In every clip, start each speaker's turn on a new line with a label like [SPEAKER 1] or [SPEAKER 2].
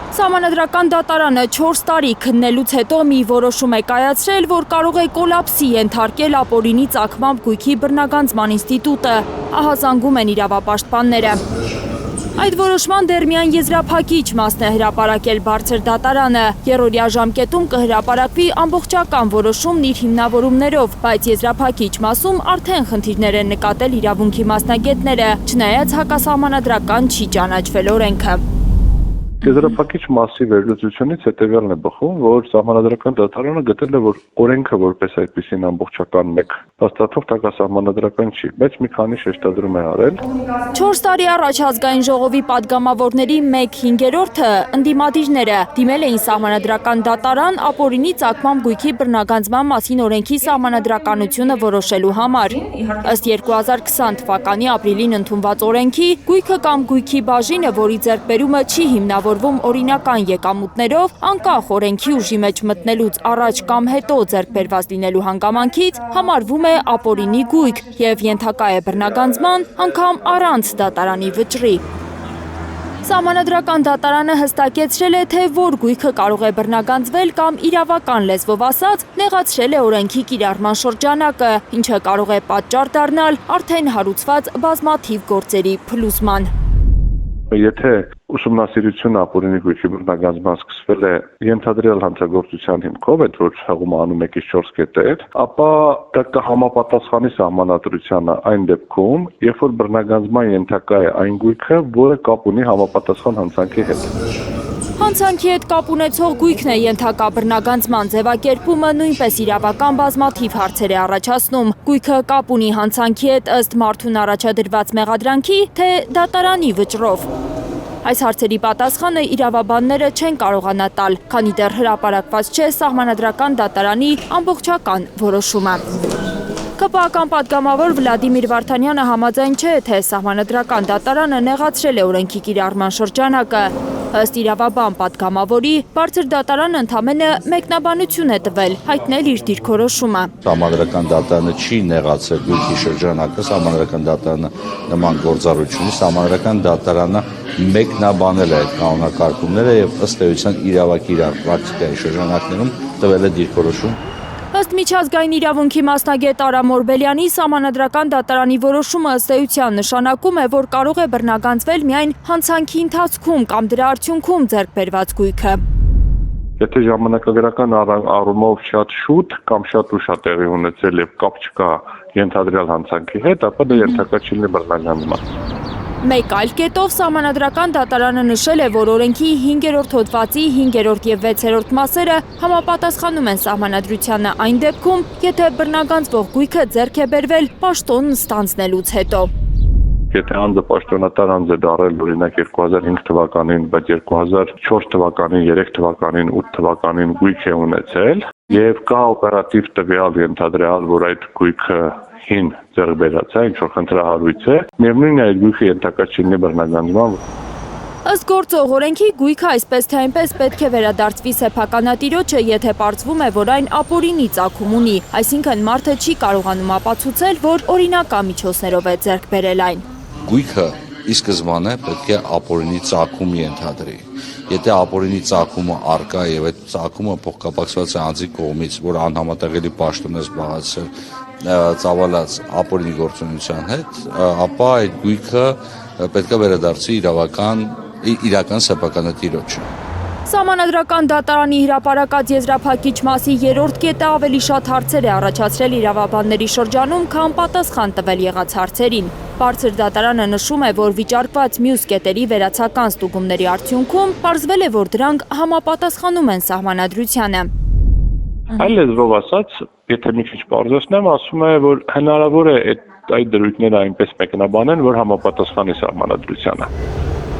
[SPEAKER 1] Սահմանադրական դատարանը 4 տարի քննելուց հետո մի որոշում է կայացրել, որ կարող է կոլապսի ենթարկել ապօրինի ծագմամբ գույքի բռնագանձման ինստիտուտը, ահազանգում են իրավապաշտպանները։ Այդ որոշման դեռ միայն եզրափակիչ մասն է հրապարակել բարձր դատարանը, երրորդյա ժամկետում կհրապարակվի ամբողջական որոշումն իր հիմնավորումներով, բայց եզրափակիչ մասում արդեն խնդիրներ են նկատել իրավունքի մասնագետները, չնայած հակասահմանադրական չի ճանաչվել օրենքը։
[SPEAKER 2] Եզրափակիչ մասի վերլուծությունից հետևյալն է բխում, որ Սահմանադրական դատարանը գտել է, որ օրենքը որպես այդպիսին ամբողջական մեկ հաստատող հակասահմանադրական չի, բայց մի քանի շեշտադրում է արել։
[SPEAKER 1] 4 տարի առաջ ազգային ժողովի падգամավորների 1/5-ը ընդդիմադիրները դիմել էին Սահմանադրական դատարան ապօրինի ծագմամբ գույքի բռնագանձման մասին օրենքի սահմանադրականությունը որոշելու համար։ Ըստ 2020 թվականի ապրիլին ընդունված օրենքի, գույքը կամ գույքի բաժինը, որի ձեռքբերումը չի հիմնավորվում օրինական եկամուտներով, անկախ օրենքի ուժի մեջ մտնելուց առաջ կամ հետո ձեռքբերված լինելու հանգամանքից, համարվում է ապօրինի գույք և ենթակա է բռնագանձման, անգամ առանց դատարանի վճռի։ Սահմանադրական դատարանը հստակեցրել է, թե որ գույքը կարող է բռնագանձվել կամ իրավական լեզվով ասած, նեղացրել է օրենքի կիրառման շրջանակը, ինչը կարող է պատճառ դառնալ արդեն հարուցված բազմաթիվ գործերի փլուզման։
[SPEAKER 2] Եթե ուսումնասիրությունը ապօրինի գույքի բռնագանձման սկսվել է ենթադրյալ հանցագործության հիմքով, այդ որ հղումը անում 1-4 կետեր, ապա դա կհամապատասխանի սահմանադրությանը այն դեպքում, երբ որ բռնագանձման ենթակա է այն գույքը, որը կապ ունի համապատասխան հանցանքի հետ։
[SPEAKER 1] Հանցանքի հետ կապ ունեցող գույքն է ենթակա բռնագանձման ձևակերպումը նույնպես իրավական բազմաթիվ հարցեր է առաջացնում։ Գույքը կապ ունի հանցանքի հետ ըստ մարդուն առաջադրված մեղադրանքի, թե դատարանի վճռով։ Այս հարցերի պատասխանը իրավաբանները չեն կարողանա տալ, քանի դեռ հրապարակված չէ Սահմանադրական դատարանի ամբողջական որոշումը։ ԿՊԱ-ական падգամավոր Վլադիմիր Վարդանյանը համաձայն չէ, թե Սահմանադրական դատարանը նեղացրել է օրենքի կիրառման շրջանակը։ Ըստ իրավաբան падգամավորի, բարձր դատարանը ընդամենը մեկնաբանություն է տվել, հայտնել իր դիրքորոշումը։
[SPEAKER 3] Սահմանադրական դատարանը չի նեղացրել գույքի շրջանակը, Սահմանադրական դատարանը նման գործառույթ ունի, Սահմանադրական դատարանը մեկնաբանել է այդ կանոնակարգումները եւ ըստ էության իրավակի պրակտիկայի շրջանակներում տվել է դիրքորոշում։
[SPEAKER 1] Ըստ միջազգային իրավունքի մասնագետ Արամ Օրբելյանի, Սահմանադրական դատարանի որոշումը ըստ էության նշանակում է, որ կարող է բռնագանձվել միայն հանցանքի ընթացքում կամ դրա արդյունքում ձեռք բերված գույքը։
[SPEAKER 2] Եթե ժամանակագրական առումով շատ շուտ կամ շատ ուշ է տեղի ունեցել եւ կապ չկա ենթադրյալ հանցանքի հետ, ապա դա ենթակա չի լինի բռնագանձման։
[SPEAKER 1] Մեկ այլ կետով Սահմանադրական դատարանը նշել է, որ օրենքի 5-րդ հոդվածի 5-րդ եւ 6-րդ մասերը համապատասխանում են սահմանադրությանը այն դեպքում, եթե բռնագանձվող գույքը ձեռք է բերվել պաշտոնն ստանձնելուց հետո։
[SPEAKER 2] Եթե անձը պաշտոնատար անձ է դառել օրինակ 2005 թվականին, բայց 2004 թվականին, 3 թվականին, 8 թվականին գույք է ունեցել եւ կա օպերատիվ տվյալ ենթադրյալ, որ այդ գույքը հին ձեռք բերած է, ինչ-որ խնդրահարույց է, միևնույնն է այդ գույքը ենթակա չի լինի բռնագանձման։
[SPEAKER 1] Ըստ գործող օրենքի գույքը այսպես թե այնպես պետք է վերադարձվի սեփականատիրոջը, եթե պարզվում է, որ այն ապօրինի ծագում ունի, այսինքն մարդը չի կարողանում ապացուցել, որ օրինական միջոցներով է ձեռք բերել այն։
[SPEAKER 3] Գույքը ի սկզբանե պետք է ապօրինի ծագում ենթադրի։ Եթե ապօրինի ծագումը առկա է եւ այդ ծագումը փոխկապակցված է անձի կողմից, որ անհամատեղելի պաշտոն է զբաղեցրել ծավալած ապօրինի գործունեության հետ, ապա այդ գույքը պետք է վերադարձի իրական սեփականատիրոջը։
[SPEAKER 1] Սահմանադրական դատարանի հրապարակած եզրափակիչ մասի 3-րդ կետը ավելի շատ հարցեր է առաջացրել իրավաբանների շրջանում, քան պատասխան տվել եղած հարցերին։ Բարձր դատարանը նշում է, որ վիճարկված մյուս կետերի վերացական ստուգումների արդյունքում պարզվել է, որ դրանք համապատասխանում են սահմանադրությանը։
[SPEAKER 2] Այլ լեզվով ասած, եթե մի քիչ պարզեցնեմ, ասում է, որ հնարավոր է այդ դրույթները այնպես մեկնաբանեն, որ համապատասխանի սահմանադրությանը։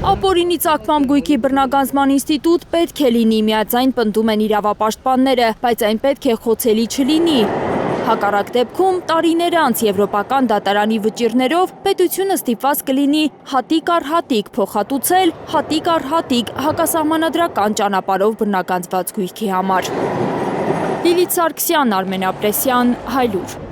[SPEAKER 1] Ապօրինի ծագմամբ գույքի բռնագանձման ինստիտուտ պետք է լինի, միաձայն պնդում են իրավապաշտպանները, բայց այն պետք է խոցելի չլինի։ Հակառակ դեպքում տարիներ անց եվրոպական դատարանի վճիռներով պետությունը ստիպված կլինի հատիկ առ հատիկ փոխհատուցել, հատիկ առ հատիկ հակասահմանադրական ճանապարհով բռնագանձված գույքի համար։ Լիլիթ Սարգսյան, Արմեն Ապրեսյան, Հայլուր։